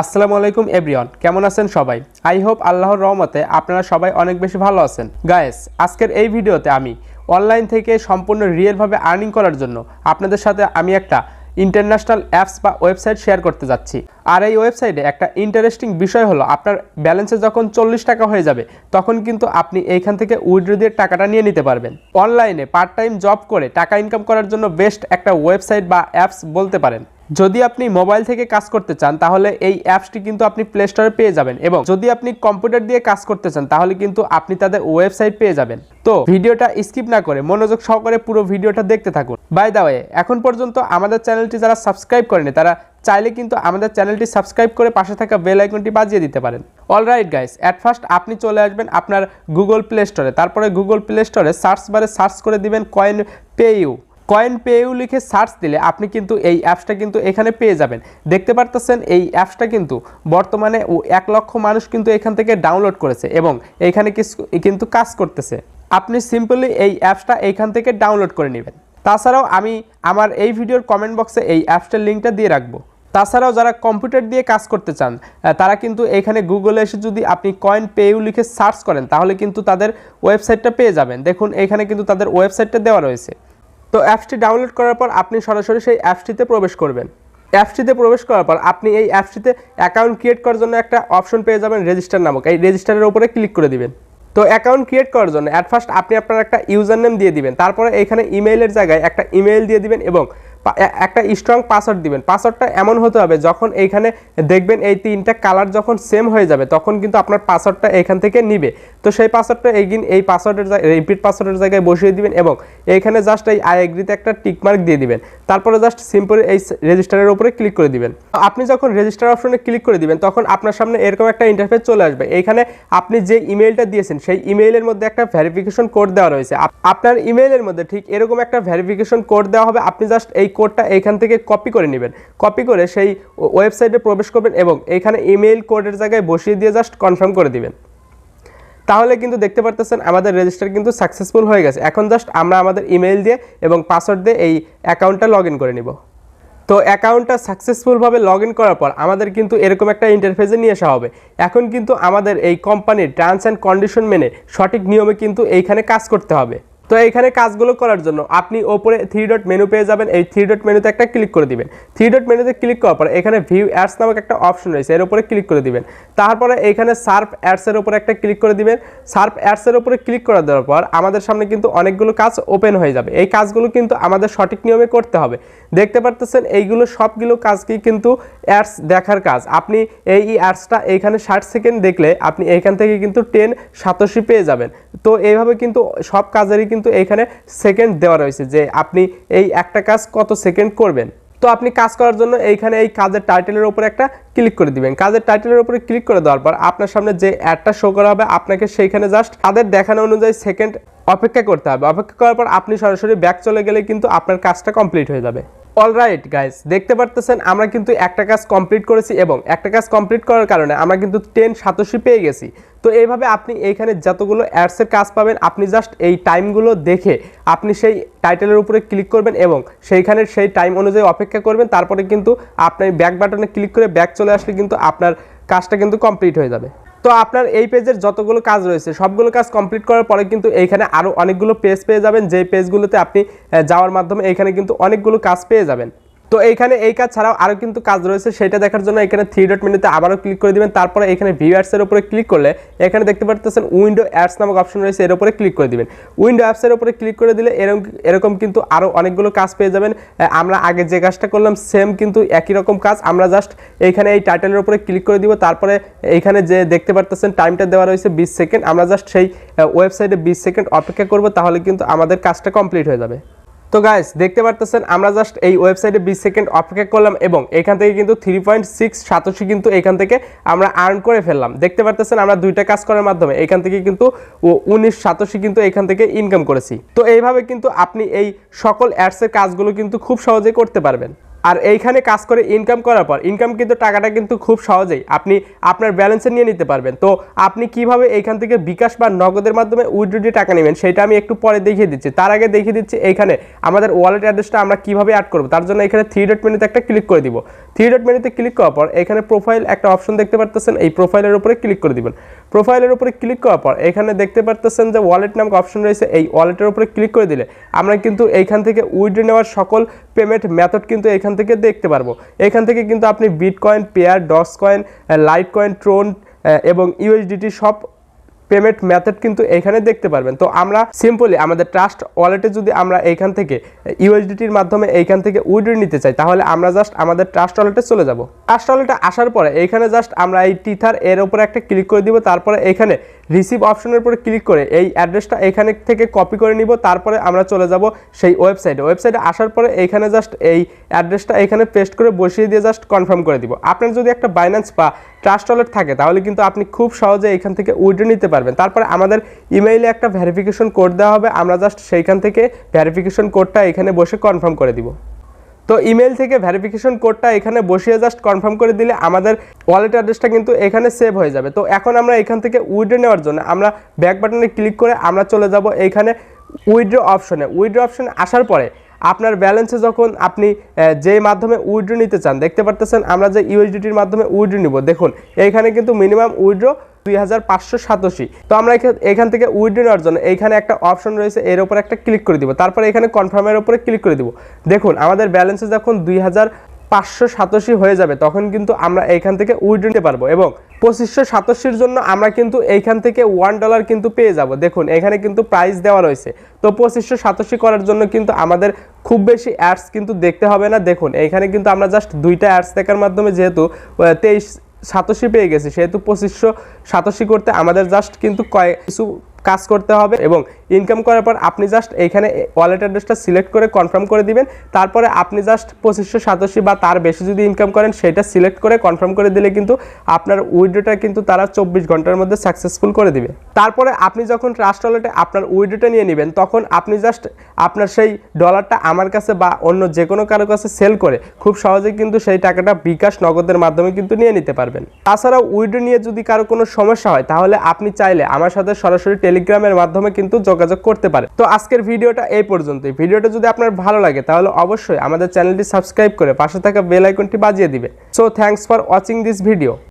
আসসালামু আলাইকুম এভরিওয়ান, কেমন আছেন সবাই? আই হোপ আল্লাহর রহমতে আপনারা সবাই অনেক বেশি ভালো আছেন। গাইস, আজকের এই ভিডিওতে আমি অনলাইন থেকে সম্পূর্ণ রিয়েলভাবে আর্নিং করার জন্য আপনাদের সাথে আমি একটা ইন্টারন্যাশনাল অ্যাপস বা ওয়েবসাইট শেয়ার করতে যাচ্ছি। আর এই ওয়েবসাইটে একটা ইন্টারেস্টিং বিষয় হলো, আপনার ব্যালেন্সে যখন 40 টাকা হয়ে যাবে তখন কিন্তু আপনি এইখান থেকে উইথড্র দিয়ে টাকাটা নিয়ে নিতে পারবেন। অনলাইনে পার্ট টাইম জব করে টাকা ইনকাম করার জন্য বেস্ট একটা ওয়েবসাইট বা অ্যাপস বলতে পারেন। যদি আপনি মোবাইল থেকে কাজ করতে চান তাহলে এই অ্যাপসটি কিন্তু আপনি প্লে স্টোরে পেয়ে যাবেন, এবং যদি আপনি কম্পিউটার দিয়ে কাজ করতে চান তাহলে কিন্তু আপনি তাদের ওয়েবসাইট পেয়ে যাবেন। তো ভিডিওটা স্কিপ না করে মনোযোগ সহকারে পুরো ভিডিওটা দেখতে থাকুন। বাই দ্য ওয়ে, এখন পর্যন্ত আমাদের চ্যানেলটি যারা সাবস্ক্রাইব করেনি তারা চাইলে কিন্তু আমাদের চ্যানেলটি সাবস্ক্রাইব করে পাশে থাকা বেল আইকনটি বাজিয়ে দিতে পারেন। অলরাইট গাইস, অ্যাট ফার্স্ট আপনি চলে আসবেন আপনার গুগল প্লে স্টোরে। তারপরে গুগল প্লে স্টোরে সার্চ বারে সার্চ করে দিবেন 𝐶oin𝑝ayU লিখে সার্চ দিলে আপনি কিন্তু এই অ্যাপসটা কিন্তু এখানে পেয়ে যাবেন। দেখতে পারতেছেন এই অ্যাপসটা কিন্তু বর্তমানে 1 লক্ষ মানুষ কিন্তু এখান থেকে ডাউনলোড করেছে এবং এইখানে কিন্তু কাজ করতেছে। আপনি সিম্পলি এই অ্যাপসটা এইখান থেকে ডাউনলোড করে নেবেন। তাছাড়াও আমি আমার এই ভিডিওর কমেন্ট বক্সে এই অ্যাপসটার লিঙ্কটা দিয়ে রাখবো। তাছাড়াও যারা কম্পিউটার দিয়ে কাজ করতে চান তারা কিন্তু এখানে গুগলে এসে যদি আপনি 𝐶oin𝑝ayU লিখে সার্চ করেন তাহলে কিন্তু তাদের ওয়েবসাইটটা পেয়ে যাবেন। দেখুন এখানে কিন্তু তাদের ওয়েবসাইটটা দেওয়া রয়েছে। তো অ্যাপসটি ডাউনলোড করার পর আপনি সরাসরি সেই অ্যাপসটিতে প্রবেশ করবেন। অ্যাপসটিতে প্রবেশ করার পর আপনি এই অ্যাপসটিতে অ্যাকাউন্ট ক্রিয়েট করার জন্য একটা অপশন পেয়ে যাবেন, রেজিস্টার নামক। এই রেজিস্টারের উপরে ক্লিক করে দিবেন। তো অ্যাকাউন্ট ক্রিয়েট করার জন্য অ্যাট ফার্স্ট আপনি আপনার একটা ইউজার নেম দিয়ে দিবেন। তারপরে এখানে ইমেইলের জায়গায় একটা ইমেইল দিয়ে দিবেন এবং একটা স্ট্রং পাসওয়ার্ড দিবেন। পাসওয়ার্ডটা এমন হতে হবে যখন এইখানে দেখবেন এই 3টা কালার যখন সেম হয়ে যাবে তখন কিন্তু আপনার পাসওয়ার্ডটা এখান থেকে নিবে। তো সেই পাসওয়ার্ডটা এই পাসওয়ার্ডের রিপিট পাসওয়ার্ডের জায়গায় বসিয়ে দিবেন এবং এইখানে জাস্ট এই আই এগ্রিতে একটা টিক মার্ক দিয়ে দিবেন। তারপরে জাস্ট সিম্পল এই রেজিস্টারের উপরে ক্লিক করে দিবেন। আপনি যখন রেজিস্টার অপশনে ক্লিক করে দিবেন তখন আপনার সামনে এরকম একটা ইন্টারফেস চলে আসবে। এইখানে আপনি যে ইমেইলটা দিয়েছেন সেই ইমেইলের মধ্যে একটা ভেরিফিকেশন কোড দেওয়া রয়েছে। আপনার ইমেইলের মধ্যে ঠিক এরকম একটা ভেরিফিকেশন কোড দেওয়া হবে। আপনি জাস্ট এই কোডটা এইখান থেকে কপি করে নেবেন। কপি করে সেই ওয়েবসাইটে প্রবেশ করবেন এবং এইখানে ইমেইল কোডের জায়গায় বসিয়ে দিয়ে জাস্ট কনফার্ম করে দিবেন। তাহলে কিন্তু দেখতে পারতেছেন আমাদের রেজিস্টার কিন্তু সাকসেসফুল হয়ে গেছে। এখন জাস্ট আমরা আমাদের ইমেইল দিয়ে এবং পাসওয়ার্ড দিয়ে এই অ্যাকাউন্টটা লগ ইন করে নিব। তো অ্যাকাউন্টটা সাকসেসফুলভাবে লগ ইন করার পর আমাদের কিন্তু এরকম একটা ইন্টারফেসে নিয়ে আসা হবে। এখন কিন্তু আমাদের এই কোম্পানির টার্মস অ্যান্ড কন্ডিশন মেনে সঠিক নিয়মে কিন্তু এইখানে কাজ করতে হবে। তো এইখানে কাজগুলো করার জন্য আপনি ওপরে 3 ডট মেনু পেয়ে যাবেন। এই 3 ডট মেনুতে একটা ক্লিক করে দিবেন। 3 ডট মেনুতে ক্লিক করার পর এখানে ভিউ অ্যাডস নামক একটা অপশন রয়েছে, এর উপরে ক্লিক করে দিবেন। তারপরে এইখানে সার্ফ অ্যাডসের উপরে একটা ক্লিক করে দিবেন। সার্ফ অ্যাডসের উপরে ক্লিক করে দেওয়ার পর আমাদের সামনে কিন্তু অনেকগুলো কাজ ওপেন হয়ে যাবে। এই কাজগুলো কিন্তু আমাদের সঠিক নিয়মে করতে হবে। দেখতে পারতেছেন এইগুলো সবগুলো কাজকেই কিন্তু অ্যাডস দেখার কাজ। আপনি এই অ্যাডসটা এইখানে 60 সেকেন্ড দেখলে আপনি এইখান থেকে কিন্তু 10 সাতোশি পেয়ে যাবেন। তো এইভাবে কিন্তু সব কাজেরই কিন্তু এইখানে সেকেন্ড দেওয়া রয়েছে যে আপনি এই একটা কাজ কত সেকেন্ড করবেন। তো আপনি কাজ করার জন্য এইখানে এই কাজের টাইটেলের উপরে একটা ক্লিক করে দিবেন। কাজের টাইটেলের উপরে ক্লিক করে দেওয়ার পর আপনার সামনে যে অ্যাডটা শো করা হবে আপনাকে সেইখানে জাস্ট তাদের দেখানো অনুযায়ী সেকেন্ড অপেক্ষা করতে হবে। অপেক্ষা করার পর আপনি সরাসরি ব্যাক চলে গেলে কিন্তু আপনার কাজটা কমপ্লিট হয়ে যাবে। অলরাইট গাইস, দেখতে পারতেছেন আমরা কিন্তু একটা কাজ কমপ্লিট করেছি এবং একটা কাজ কমপ্লিট করার কারণে আমরা কিন্তু 10 সাতোশি পেয়ে গেছি। তো এইভাবে আপনি এইখানে যতগুলো অ্যাডসের কাজ পাবেন আপনি জাস্ট এই টাইমগুলো দেখে আপনি সেই টাইটেলের উপরে ক্লিক করবেন এবং সেইখানে সেই টাইম অনুযায়ী অপেক্ষা করবেন। তারপরে কিন্তু আপনি ব্যাক বাটনে ক্লিক করে ব্যাক চলে আসলে কিন্তু আপনার কাজটা কিন্তু কমপ্লিট হয়ে যাবে। তো আপনার এই পেজের যতগুলো কাজ রয়েছে সবগুলো কাজ কমপ্লিট করার পরে কিন্তু এইখানে আরও অনেকগুলো পেজ পেয়ে যাবেন, যেই পেজগুলোতে আপনি যাওয়ার মাধ্যমে এইখানে কিন্তু অনেকগুলো কাজ পেয়ে যাবেন। তো এইখানে এই কাজ ছাড়াও আরও কিন্তু কাজ রয়েছে, সেটা দেখার জন্য এখানে 3 ডট মেনুতে আবারও ক্লিক করে দিবেন। তারপরে এখানে ভিউ অ্যাডসের উপরে ক্লিক করলে এখানে দেখতে পারতেছেন উইন্ডো অ্যাডস নামক অপশন রয়েছে, এর উপরে ক্লিক করে দিবেন। উইন্ডো অ্যাপসের উপরে ক্লিক করে দিলে এরকম কিন্তু আরও অনেকগুলো কাজ পেয়ে যাবেন। আমরা আগে যে কাজটা করলাম সেম কিন্তু একই রকম কাজ। আমরা জাস্ট এইখানে এই টাইটেলের উপরে ক্লিক করে দিব। তারপরে এইখানে যে দেখতে পারতেছেন টাইমটা দেওয়া রয়েছে 20 সেকেন্ড। আমরা জাস্ট সেই ওয়েবসাইটে 20 সেকেন্ড অপেক্ষা করব, তাহলে কিন্তু আমাদের কাজটা কমপ্লিট হয়ে যাবে। তো গাইস, দেখতে পারতেছেন আমরা জাস্ট এই ওয়েবসাইটে 20 সেকেন্ড অপেক্ষা করলাম এবং এখান থেকে কিন্তু 3.6 সাতোশি কিন্তু এখান থেকে আমরা আর্ন করে ফেললাম। দেখতে পারতেছেন আমরা 2টা কাজ করার মাধ্যমে এখান থেকে কিন্তু 19 সাতোশি কিন্তু এখান থেকে ইনকাম করেছি। তো এইভাবে কিন্তু আপনি এই সকল অ্যাডসের কাজগুলো কিন্তু খুব সহজে করতে পারবেন। আর এইখানে কাজ করে ইনকাম করার পর ইনকাম কিন্তু টাকাটা কিন্তু খুব সহজেই আপনি আপনার ব্যালেন্সে নিয়ে নিতে পারবেন। তো আপনি কিভাবে এইখান থেকে বিকাশ বা নগদের মাধ্যমে উইথড্র দিয়ে টাকা নেবেন সেটা আমি একটু পরে দেখিয়ে দিচ্ছি। তার আগে দেখিয়ে দিচ্ছি এইখানে আমাদের ওয়ালেট অ্যাড্রেসটা আমরা কিভাবে অ্যাড করব। তার জন্য এখানে 3 ডট মেনুতে একটা ক্লিক করে দিব। 3 ডট মেনুতে ক্লিক করার পর এখানে প্রোফাইল একটা অপশন দেখতে পারতেছেন, এই প্রোফাইলের উপরে ক্লিক করে দিবেন। প্রোফাইলের উপরে ক্লিক করার পর এখানে দেখতে পারতেছেন যে ওয়ালেট নামক অপশন রয়েছে, এই ওয়ালেটের উপরে ক্লিক করে দিলে আমরা কিন্তু এইখান থেকে উইথড্র নেওয়ার সকল পেমেন্ট মেথড কিন্তু এখান থেকে দেখতে পারবো। এখান থেকে কিন্তু আপনি bitcoin, pair, Dogecoin, Litecoin, Tron এবং ইউএসডিটি সব পেমেন্ট মেথড কিন্তু এখানে দেখতে পারবেন। তো আমরা সিম্পলি আমাদের ট্রাস্ট ওয়ালেটে যদি আমরা এইখান থেকে ইউএসডিটির মাধ্যমে এইখান থেকে উইথড্র নিতে চাই তাহলে আমরা জাস্ট আমাদের ট্রাস্ট ওয়ালেটে চলে যাব। ট্রাস্ট ওয়ালেটে আসার পরে এইখানে জাস্ট আমরা এই টিথার এর উপরে একটা ক্লিক করে দিব। তারপরে এখানে রিসিভ অপশনের উপরে ক্লিক করে এই অ্যাড্রেসটা এখানে থেকে কপি করে নিব। তারপরে আমরা চলে যাব সেই ওয়েবসাইটে আসার পরে এইখানে জাস্ট এই অ্যাড্রেসটা এখানে পেস্ট করে বসিয়ে দিয়ে জাস্ট কনফার্ম করে দিব। আপনার যদি একটা বাইন্যান্স বা ট্রাস্ট ওয়ালেট থাকে তাহলে কিন্তু আপনি খুব সহজে এখান থেকে উইথড্র নিতে পারবেন। তারপরে আমাদের ইমেইলে একটা ভেরিফিকেশন কোড দেওয়া হবে, আমরা জাস্ট সেইখান থেকে ভেরিফিকেশন কোডটা এখানে বসে কনফার্ম করে দিব। তো ইমেল থেকে ভেরিফিকেশন কোডটা এখানে বসিয়ে জাস্ট কনফার্ম করে দিলে আমাদের ওয়ালেট অ্যাড্রেসটা কিন্তু এখানে সেভ হয়ে যাবে। তো এখন আমরা এখান থেকে উইথড্র নেওয়ার জন্য আমরা ব্যাক বাটনে ক্লিক করে আমরা চলে যাব এইখানে উইথড্র অপশনে। উইথড্র অপশনে আসার পরে আপনার ব্যালেন্সে যখন আপনি যে মাধ্যমে উইথড্র নিতে চান দেখতে পারতেছেন আমরা যে ইউএসডিটির মাধ্যমে উইথড্র নিব, দেখুন এইখানে কিন্তু মিনিমাম উইথড্র 2587। তো আমরা এখান থেকে উইথড্র নেওয়ার জন্য এইখানে একটা অপশন রয়েছে, এর উপর একটা ক্লিক করে দিব। তারপরে এখানে কনফার্মের উপরে ক্লিক করে দিব। দেখুন আমাদের ব্যালেন্সে যখন 2587 হয়ে যাবে তখন কিন্তু আমরা এইখান থেকে উইথড্র নিতে পারবো এবং 2587 জন্য আমরা কিন্তু এইখান থেকে $1 কিন্তু পেয়ে যাব। দেখুন এখানে কিন্তু প্রাইস দেওয়া রয়েছে। তো 2587 করার জন্য কিন্তু আমাদের খুব বেশি অ্যাডস কিন্তু দেখতে হবে না। দেখুন এইখানে কিন্তু আমরা জাস্ট 2টা অ্যাডস দেখার মাধ্যমে যেহেতু 2387 পেয়ে গেছি সেহেতু 2587 করতে আমাদের জাস্ট কিন্তু কিছু কাজ করতে হবে এবং ইনকাম করার পর আপনি জাস্ট এইখানে ওয়ালেট অ্যাড্রেসটা সিলেক্ট করে কনফার্ম করে দিবেন। তারপরে আপনি জাস্ট 2587 বা তার বেশি যদি ইনকাম করেন সেটা সিলেক্ট করে কনফার্ম করে দিলে কিন্তু আপনার উইথড্রটা কিন্তু তারা 24 ঘন্টার মধ্যে সাকসেসফুল করে দিবে। তারপরে আপনি যখন ট্রাস্ট ওয়ালেটে আপনার উইথড্রটা নিয়ে নেবেন তখন আপনি জাস্ট আপনার সেই ডলারটা আমার কাছে বা অন্য যে কোনো কারো কাছে সেল করে খুব সহজে কিন্তু সেই টাকাটা বিকাশ নগদের মাধ্যমে কিন্তু নিয়ে নিতে পারবেন। তাছাড়াও উইথড্র নিয়ে যদি কারো কোনো সমস্যা হয় তাহলে আপনি চাইলে আমার সাথে সরাসরি টেলিগ্রামের মাধ্যমে কিন্তু যোগাযোগ করতে পারে। তো আজকের ভিডিওটা এই পর্যন্তই। ভিডিওটা যদি আপনার ভালো লাগে তাহলে অবশ্যই আমাদের চ্যানেলটি সাবস্ক্রাইব করে পাশে থাকা বেল আইকনটি বাজিয়ে দিবে। So thanks for watching this video.